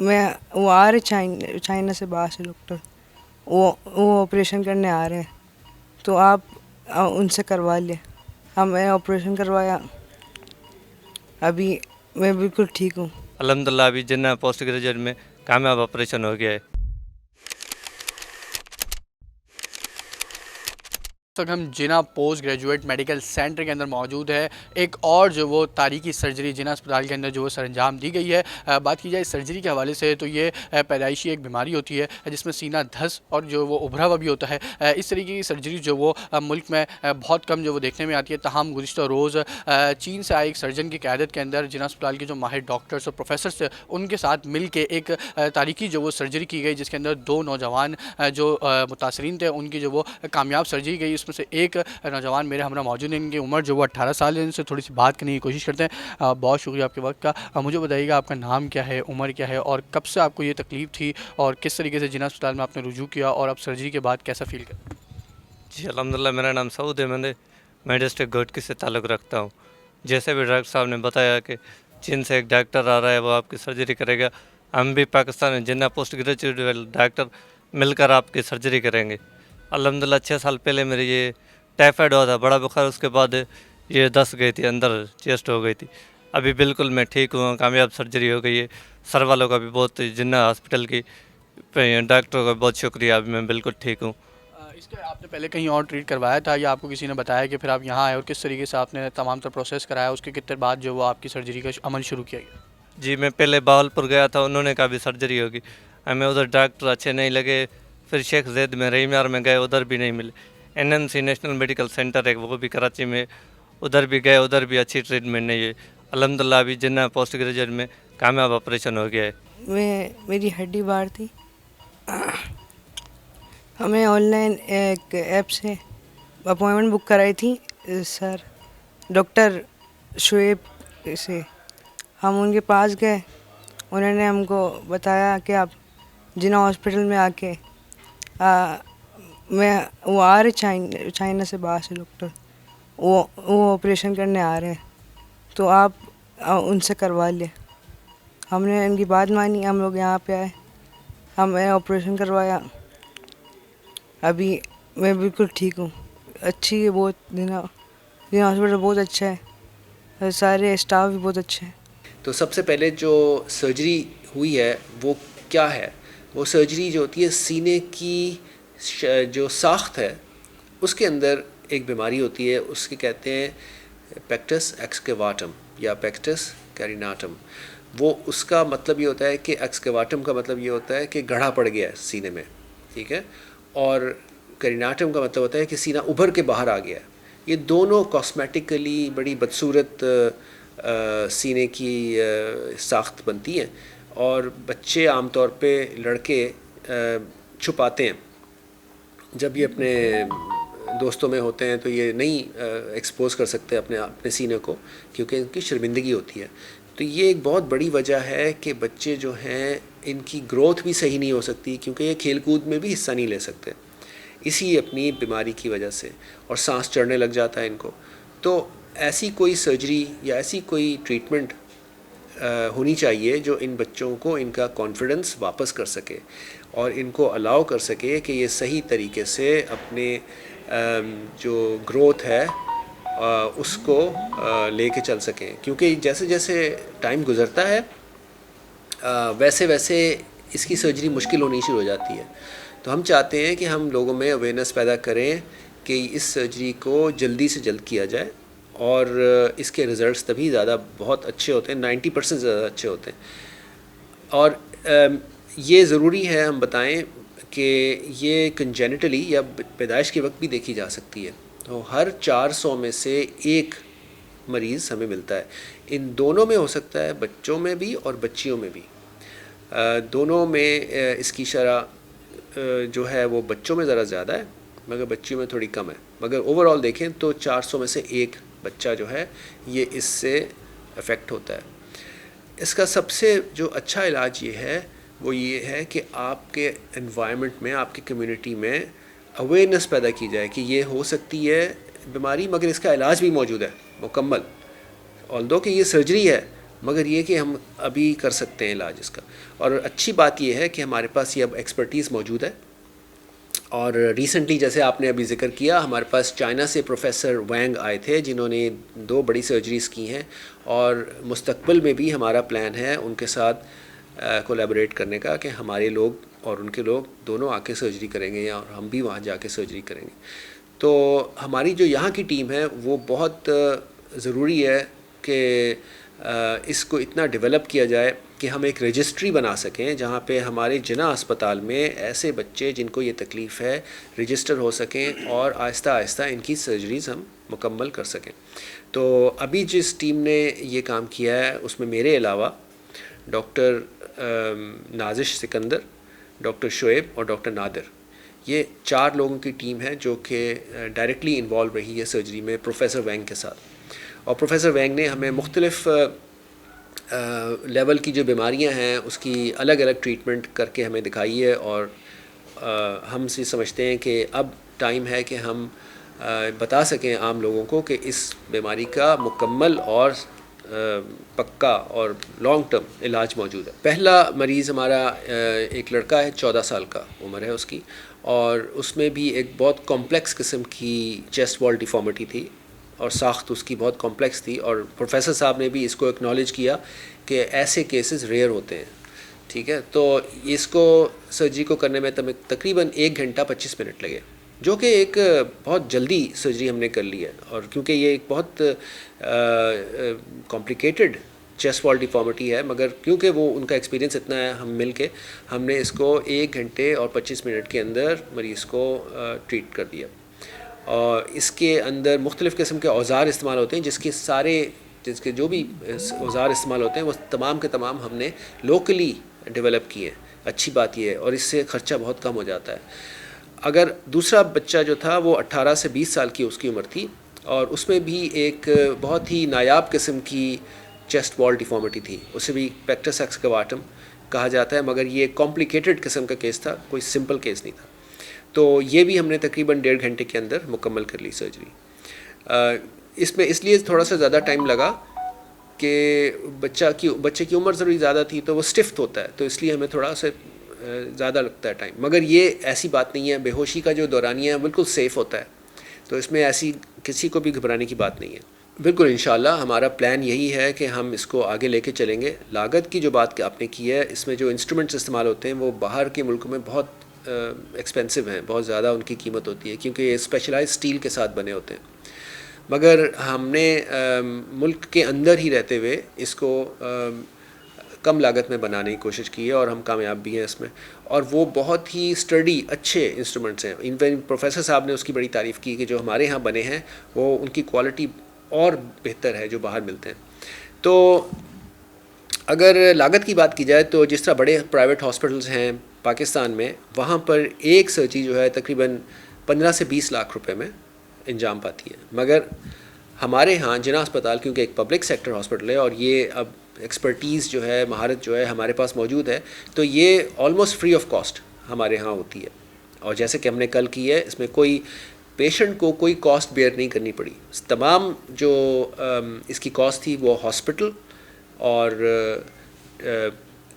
मैं वो आ रहे चाइना से बाहर से डॉक्टर, वो ऑपरेशन करने आ रहे हैं, तो आप उनसे करवा ले। हाँ, मैंने ऑपरेशन करवाया, अभी मैं बिल्कुल ठीक हूँ। अल्हम्दुलिल्लाह अभी जिन्ना पोस्ट ग्रेजुएट में कामयाब ऑपरेशन हो गया है। तो हम जिना पोस्ट ग्रेजुएट मेडिकल सेंटर के अंदर मौजूद है। एक और जो वो तारीखी सर्जरी जिना अस्पताल के अंदर जो वो सरंजाम दी गई है। बात की जाए सर्जरी के हवाले से तो ये पैदाइशी एक बीमारी होती है जिसमें सीना धस और जो वो उभरा हुआ भी होता है। इस तरीके की सर्जरी जो वो मुल्क में बहुत कम जो वो देखने में आती है। तमाम गुज़िश्ता रोज़ चीन से आए एक सर्जन की क़यादत के अंदर जिना अस्पताल के जो माहिर डॉक्टर्स और प्रोफेसर थे उनके साथ मिल के एक तारीखी जो वो सर्जरी की गई, जिसके अंदर 2 नौजवान जो मुतासरीन थे उनकी जो वो कामयाब सर्जरी गई। उसमें से एक नौजवान मेरे हमरा मौजूद हैं, इनकी उम्र जो वो 18 साल है। इनसे थोड़ी सी बात करने की कोशिश करते हैं। बहुत शुक्रिया आपके वक्त का। मुझे बताइएगा आपका नाम क्या है, उम्र क्या है और कब से आपको ये तकलीफ़ थी और किस तरीके से जिना अस्पताल में आपने रुजू किया और अब सर्जरी के बाद कैसा फ़ील कर? जी अल्हम्दुलिल्लाह, मेरा नाम सऊद अहमद है। मैं डिस्ट्रिक्ट घोटकी से ताल्लुक़ रखता हूँ। जैसे भी डॉक्टर साहब ने बताया कि चीन से एक डॉक्टर आ रहा है, वो आपकी सर्जरी करेगा। हम भी पाकिस्तान में जिन्ना पोस्ट ग्रेजुएट डॉक्टर मिलकर आपकी सर्जरी करेंगे। अल्हम्दुलिल्लाह 6 साल पहले मेरी ये टाइफाइड हुआ था, बड़ा बुखार, उसके बाद ये दस्त गई थी, अंदर चेस्ट हो गई थी। अभी बिल्कुल मैं ठीक हूँ, कामयाब सर्जरी हो गई है। सर वालों का भी बहुत, जिन्ना हॉस्पिटल की डॉक्टरों का बहुत शुक्रिया, अभी मैं बिल्कुल ठीक हूँ। इसके आपने पहले कहीं और ट्रीट करवाया था या आपको किसी ने बताया कि फिर आप यहाँ आए और किस तरीके से आपने तमाम तर प्रोसेस कराया, उसके कितने बाद जो वो आपकी सर्जरी का अमल शुरू किया गया? जी मैं पहले बहावलपुर गया था, उन्होंने कहा भी सर्जरी होगी। हमें उधर डॉक्टर अच्छे नहीं लगे। फिर शेख जैद में रहीमार में गए, उधर भी नहीं मिले। एनएमसी नेशनल मेडिकल सेंटर है, वो भी कराची में, उधर भी गए, उधर भी अच्छी ट्रीटमेंट नहीं है। अल्हम्दुलिल्लाह अभी जिन्ना पोस्ट ग्रेजुएट में कामयाब ऑपरेशन हो गया है। मेरी हड्डी बाहर थी, हमें ऑनलाइन एक ऐप से अपॉइंटमेंट बुक कराई थी सर डॉक्टर शुएब से। हम उनके पास गए, उन्होंने हमको बताया कि आप जिना हॉस्पिटल में आके मैं वो आ रहे चाइना से बाहर से डॉक्टर, वो ऑपरेशन करने आ रहे हैं, तो आप उनसे करवा ले। हमने इनकी बात मानी, हम लोग यहाँ पे आए, हमने ऑपरेशन करवाया, अभी मैं बिल्कुल ठीक हूँ। अच्छी है बहुत, जिना हॉस्पिटल बहुत अच्छा है, सारे स्टाफ भी बहुत अच्छे हैं। तो सबसे पहले जो सर्जरी हुई है वो क्या है? वो सर्जरी जो होती है सीने की जो साख्त है उसके अंदर एक बीमारी होती है, उसके कहते हैं पेक्टस एक्सकेवाटम या पेक्टस कैरिनाटम। वो उसका मतलब ये होता है कि एक्सकेवाटम का मतलब ये होता है कि गड्ढा पड़ गया है सीने में, ठीक है, और कैरिनाटम का मतलब होता है कि सीना उभर के बाहर आ गया है। ये दोनों कॉस्मेटिकली बड़ी बदसूरत सीने की साख्त बनती है और बच्चे आमतौर पे लड़के छुपाते हैं। जब ये अपने दोस्तों में होते हैं तो ये नहीं एक्सपोज कर सकते अपने अपने सीने को, क्योंकि इनकी शर्मिंदगी होती है। तो ये एक बहुत बड़ी वजह है कि बच्चे जो हैं इनकी ग्रोथ भी सही नहीं हो सकती, क्योंकि ये खेल कूद में भी हिस्सा नहीं ले सकते इसी अपनी बीमारी की वजह से, और सांस चढ़ने लग जाता है इनको। तो ऐसी कोई सर्जरी या ऐसी कोई ट्रीटमेंट होनी चाहिए जो इन बच्चों को इनका कॉन्फिडेंस वापस कर सके और इनको अलाउ कर सके कि ये सही तरीके से अपने जो ग्रोथ है उसको लेके चल सकें। क्योंकि जैसे जैसे टाइम गुज़रता है वैसे वैसे इसकी सर्जरी मुश्किल होनी शुरू हो जाती है। तो हम चाहते हैं कि हम लोगों में अवेयरनेस पैदा करें कि इस सर्जरी को जल्दी से जल्द किया जाए, और इसके रिज़ल्ट्स तभी ज़्यादा बहुत अच्छे होते हैं, 90% ज़्यादा अच्छे होते हैं। और ये ज़रूरी है हम बताएं कि ये कंजेनिटली या पैदाइश के वक्त भी देखी जा सकती है। तो हर 400 में से एक मरीज़ हमें मिलता है। इन दोनों में हो सकता है, बच्चों में भी और बच्चियों में भी। दोनों में इसकी शरह जो है वो बच्चों में ज़रा ज़्यादा है मगर बच्चियों में थोड़ी कम है। मगर ओवरऑल देखें तो 400 में से एक बच्चा जो है ये इससे अफेक्ट होता है। इसका सबसे जो अच्छा इलाज ये है वो ये है कि आपके एनवायरनमेंट में, आपकी कम्युनिटी में अवेयरनेस पैदा की जाए कि ये हो सकती है बीमारी, मगर इसका इलाज भी मौजूद है मुकम्मल। ऑल्दो कि ये सर्जरी है मगर ये कि हम अभी कर सकते हैं इलाज इसका। और अच्छी बात ये है कि हमारे पास ये अब एक्सपर्टीज़ मौजूद है। और रिसेंटली जैसे आपने अभी ज़िक्र किया, हमारे पास चाइना से प्रोफेसर वैंग आए थे जिन्होंने 2 बड़ी सर्जरीज़ की हैं, और मुस्तकबिल में भी हमारा प्लान है उनके साथ कोलैबोरेट करने का कि हमारे लोग और उनके लोग दोनों आके सर्जरी करेंगे और हम भी वहाँ जाके सर्जरी करेंगे। तो हमारी जो यहाँ की टीम है वो बहुत ज़रूरी है कि इसको इतना डेवलप किया जाए कि हम एक रजिस्ट्री बना सकें जहाँ पे हमारे जिना अस्पताल में ऐसे बच्चे जिनको ये तकलीफ़ है रजिस्टर हो सकें और आहिस्ता आहिस्ता इनकी सर्जरीज़ हम मुकम्मल कर सकें। तो अभी जिस टीम ने ये काम किया है उसमें मेरे अलावा डॉक्टर नाजिश सिकंदर, डॉक्टर शुएब और डॉक्टर नादिर, ये 4 लोगों की टीम है जो कि डायरेक्टली इन्वॉल्व रही है सर्जरी में प्रोफेसर वैंग के साथ। और प्रोफेसर वैंग ने हमें मुख्तलिफ़ लेवल की जो बीमारियां हैं उसकी अलग अलग ट्रीटमेंट करके हमें दिखाई है। और हम से समझते हैं कि अब टाइम है कि हम बता सकें आम लोगों को कि इस बीमारी का मुकम्मल और पक्का और लॉन्ग टर्म इलाज मौजूद है। पहला मरीज़ हमारा एक लड़का है, 14 साल का उम्र है उसकी, और उसमें भी एक बहुत कॉम्प्लेक्स किस्म की चेस्ट वॉल डिफॉर्मिटी थी और साख्त उसकी बहुत कॉम्प्लेक्स थी। और प्रोफेसर साहब ने भी इसको एक्नॉलेज किया कि ऐसे केसेस रेयर होते हैं। ठीक है, तो इसको सर्जरी को करने में तकरीबन 1 घंटा 25 मिनट लगे, जो कि एक बहुत जल्दी सर्जरी हमने कर ली है। और क्योंकि ये एक बहुत कॉम्प्लिकेटेड चेस्ट वॉल डिफॉर्मिटी है, मगर क्योंकि वो उनका एक्सपीरियंस इतना है, हम मिल के हमने इसको 1 घंटे और 25 मिनट के अंदर मरीज़ को ट्रीट कर दिया। और इसके अंदर मुख्तलिफ़ किस्म के औज़ार इस्तेमाल होते हैं, जिसके जो भी औज़ार इस्तेमाल होते हैं वो तमाम के तमाम हमने लोकली डेवलप किए हैं। अच्छी बात ये है, और इससे ख़र्चा बहुत कम हो जाता है। अगर दूसरा बच्चा जो था वो 18 से 20 साल की उसकी उम्र थी, और उसमें भी एक बहुत ही नायाब किस्म की चेस्ट वॉल डिफॉर्मिटी थी, उसे भी पेक्टस एक्सकवाटम कहा जाता है, मगर ये कॉम्प्लिकेटेड किस्म का केस था, कोई सिंपल केस नहीं था। तो ये भी हमने तकरीबन 1.5 घंटे के अंदर मुकम्मल कर ली सर्जरी। इसमें इसलिए थोड़ा सा ज़्यादा टाइम लगा कि बच्चे की उम्र ज़रूरी ज़्यादा थी, तो वो स्टिफ्ट होता है, तो इसलिए हमें थोड़ा सा ज़्यादा लगता है टाइम। मगर ये ऐसी बात नहीं है, बेहोशी का जो दौरानिया है बिल्कुल सेफ़ होता है, तो इसमें ऐसी किसी को भी घबराने की बात नहीं है। बिल्कुल इंशाल्लाह हमारा प्लान यही है कि हम इसको आगे लेके चलेंगे। लागत की जो बात आपने की है, इसमें जो इंस्ट्रूमेंट्स इस्तेमाल होते हैं वो बाहर के मुल्कों में बहुत एक्सपेंसिव हैं, बहुत ज़्यादा उनकी कीमत होती है, क्योंकि ये स्पेशलाइज्ड स्टील के साथ बने होते हैं। मगर हमने मुल्क के अंदर ही रहते हुए इसको कम लागत में बनाने की कोशिश की है, और हम कामयाब भी हैं इसमें। और वो बहुत ही स्टडी अच्छे इंस्ट्रूमेंट्स हैं। इवन प्रोफेसर साहब ने उसकी बड़ी तारीफ़ की कि जो हमारे यहाँ बने हैं वो उनकी क्वालिटी और बेहतर है जो बाहर मिलते हैं। तो अगर लागत की बात की जाए तो जिस तरह बड़े प्राइवेट हॉस्पिटल्स हैं पाकिस्तान में, वहाँ पर एक सर्जरी जो है तकरीबन 15 से 20 लाख रुपए में इंजाम पाती है। मगर हमारे यहाँ जिना अस्पताल क्योंकि एक पब्लिक सेक्टर हॉस्पिटल है, और ये अब एक्सपर्टीज़ जो है, महारत जो है हमारे पास मौजूद है, तो ये ऑलमोस्ट फ्री ऑफ कॉस्ट हमारे यहाँ होती है। और जैसे कि हमने कल की है, इसमें कोई पेशेंट को कोई कॉस्ट बेयर नहीं करनी पड़ी। तमाम जो इसकी कॉस्ट थी वो हॉस्पिटल और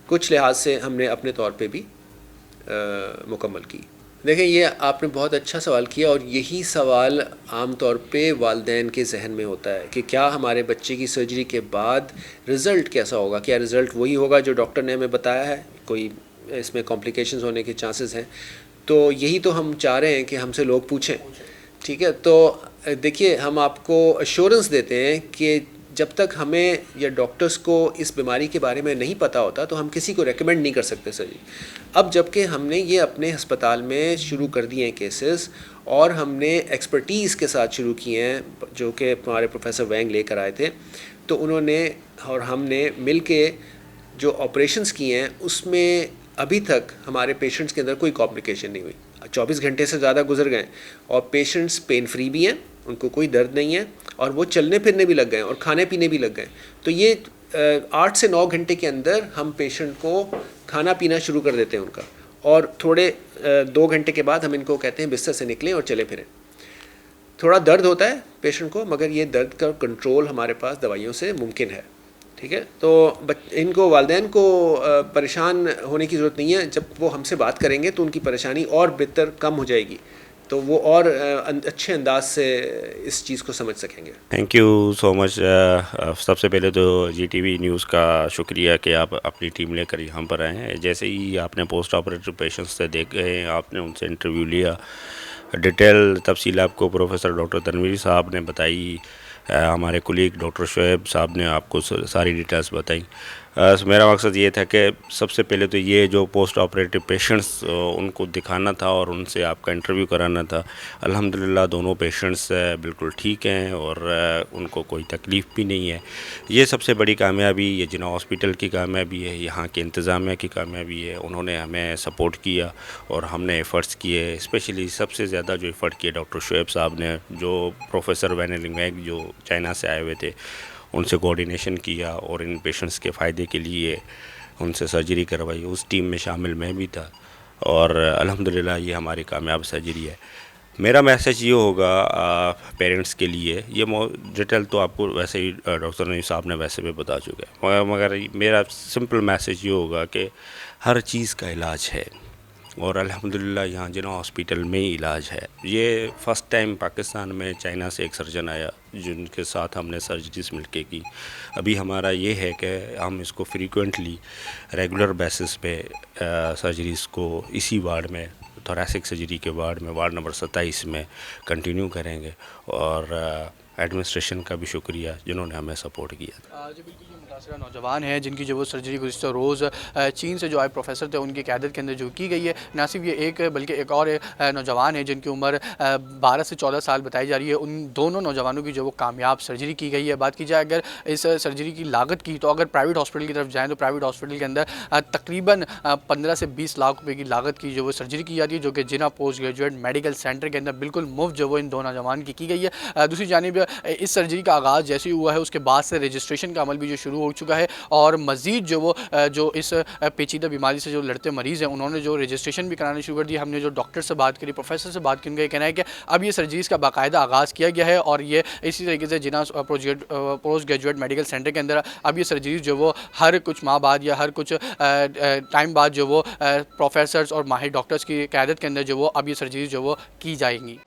कुछ लिहाज से हमने अपने तौर पे भी मुकम्मल की। देखें, ये आपने बहुत अच्छा सवाल किया, और यही सवाल आम तौर पे वालिदैन के जहन में होता है कि क्या हमारे बच्चे की सर्जरी के बाद रिज़ल्ट कैसा होगा, क्या रिज़ल्ट वही होगा जो डॉक्टर ने हमें बताया है, कोई इसमें कॉम्प्लिकेशंस होने के चांसेस हैं। तो यही तो हम चाह रहे हैं कि हमसे लोग पूछें। ठीक है, तो देखिए, हम आपको अश्योरेंस देते हैं कि जब तक हमें या डॉक्टर्स को इस बीमारी के बारे में नहीं पता होता तो हम किसी को रेकमेंड नहीं कर सकते सर्जरी। अब जबकि हमने ये अपने अस्पताल में शुरू कर दिए हैं केसेस, और हमने एक्सपर्टीज़ के साथ शुरू किए हैं जो कि हमारे प्रोफेसर वैंग लेकर आए थे, तो उन्होंने और हमने मिल के जो ऑपरेशंस किए हैं उसमें अभी तक हमारे पेशेंट्स के अंदर कोई कॉम्प्लिकेशन नहीं हुई। 24 घंटे से ज़्यादा गुजर गए और पेशेंट्स पेन फ्री भी हैं, उनको कोई दर्द नहीं है, और वो चलने फिरने भी लग गए और खाने पीने भी लग गए। तो ये 8 से 9 घंटे के अंदर हम पेशेंट को खाना पीना शुरू कर देते हैं उनका, और थोड़े 2 घंटे के बाद हम इनको कहते हैं बिस्तर से निकलें और चले फिरें। थोड़ा दर्द होता है पेशेंट को, मगर ये दर्द का कंट्रोल हमारे पास दवाइयों से मुमकिन है। ठीक है, तो इनको वालिदैन को परेशान होने की ज़रूरत नहीं है। जब वो हमसे बात करेंगे तो उनकी परेशानी और बेहतर कम हो जाएगी, तो वो और अच्छे अंदाज से इस चीज़ को समझ सकेंगे। Thank you so much. सबसे पहले तो GTV न्यूज़ का शुक्रिया कि आप अपनी टीम लेकर यहाँ पर आए हैं। जैसे ही आपने पोस्ट ऑपरेटिव पेशेंट्स से देखे, आपने उनसे इंटरव्यू लिया, डिटेल तफसील आपको प्रोफेसर डॉक्टर तनवीर साहब ने बताई, हमारे कुलीग डॉक्टर शुएब साहब ने आपको सारी डिटेल्स बताई। मेरा मकसद ये था कि सबसे पहले तो ये जो पोस्ट ऑपरेटिव पेशेंट्स उनको दिखाना था और उनसे आपका इंटरव्यू कराना था। अल्हम्दुलिल्लाह दोनों पेशेंट्स बिल्कुल ठीक हैं और उनको कोई तकलीफ़ भी नहीं है। ये सबसे बड़ी कामयाबी ये जिन्ना हॉस्पिटल की कामयाबी है, यहाँ के इंतज़ामिया की कामयाबी है। उन्होंने हमें सपोर्ट किया और हमने एफ़र्ट्स किए। स्पेशली सबसे ज़्यादा जो एफ़र्ट किए डॉक्टर शुएब साहब ने, जो प्रोफेसर वैन लिंगवैग जो चाइना से आए हुए थे, उनसे कोऑर्डिनेशन किया और इन पेशेंट्स के फ़ायदे के लिए उनसे सर्जरी करवाई। उस टीम में शामिल मैं भी था और अल्हम्दुलिल्लाह ये हमारी कामयाब सर्जरी है। मेरा मैसेज ये होगा पेरेंट्स के लिए, ये डिटेल तो आपको वैसे ही डॉक्टर नईम साहब ने वैसे भी बता चुके हैं, मगर मेरा सिंपल मैसेज ये होगा कि हर चीज़ का इलाज है और अल्हम्दुलिल्लाह यहाँ जिन्ना हॉस्पिटल में ही इलाज है। ये फ़र्स्ट टाइम पाकिस्तान में चाइना से एक सर्जन आया जिनके साथ हमने सर्जरीज मिलके की। अभी हमारा ये है कि हम इसको फ्रीक्वेंटली रेगुलर बेसिस पे सर्जरीज़ को इसी वार्ड में, थोरेसिक सर्जरी के वार्ड में, वार्ड नंबर 27 में कंटिन्यू करेंगे। और एडमिनिस्ट्रेशन का भी शुक्रिया जिन्होंने हमें सपोर्ट किया। जी बिल्कुल, ये मुतासरा नौजवान हैं जिनकी जो वो सर्जरी गुज़िश्ता रोज़ चीन से जो आए प्रोफेसर थे उनकी क़यादत के अंदर जो की गई है। ना सिर्फ ये एक बल्कि एक और नौजवान है जिनकी उम्र 12 से 14 साल बताई जा रही है। उन दोनों नौजवानों की जो वो कामयाब सर्जरी की गई है। बात की जाए अगर इस सर्जरी की लागत की, तो अगर प्राइवेट हॉस्पिटल की तरफ जाएँ तो प्राइवेट हॉस्पिटल के अंदर तकरीबन 15 से 20 लाख रुपये की लागत की जो वो सर्जरी की जाती है, जो कि जिन्ना पोस्ट ग्रेजुएट मेडिकल सेंटर के अंदर बिल्कुल मुफ्त जो वो इन दो नौजवान की गई है। दूसरी जानिब इस सर्जरी का आगाज़ जैसे ही हुआ है उसके बाद से रजिस्ट्रेशन का अमल भी जो शुरू हो चुका है और मज़ीद जो वो जो इस पेचीदा बीमारी से जो लड़ते मरीज़ हैं उन्होंने जो रजिस्ट्रेशन भी कराना शुरू कर दिया। हमने जो डॉक्टर से बात करी, प्रोफेसर से बात की, उनका ये कहना है कि अब ये सर्जरीज़ का बाकायदा आगाज़ किया गया है और ये इसी तरीके से जिन्ना पोस्ट ग्रेजुएट मेडिकल सेंटर के अंदर अब ये सर्जरीज़ जो वो हर कुछ माह बाद या हर कुछ टाइम बाद जो वो प्रोफेसर्स और माहिर डॉक्टर्स की क़यादत के अंदर जो वो अब ये सर्जरीज़ जो वो की जाएंगी।